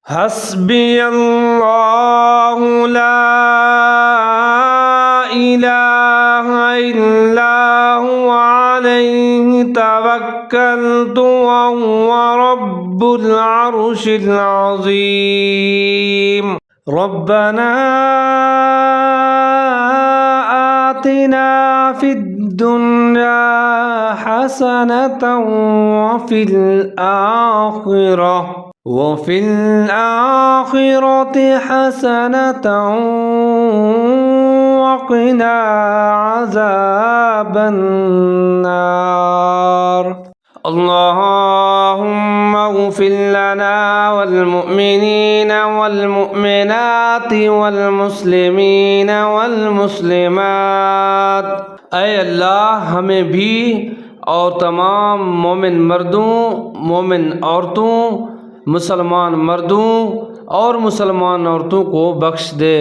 حسبي الله لا إله إلا هو عليه توكلت وهو رب العرش العظيم ربنا آتنا في الدنيا حسنة وفي الآخرة حسنة وقنا عذاب النار اللهم اغفر لنا والمؤمنين والمؤمنات والمسلمين والمسلمات اے اللہ ہمیں بھی اور تمام مومن مردوں مومن عورتوں مسلمان مردوں اور مسلمان عورتوں کو بخش دے۔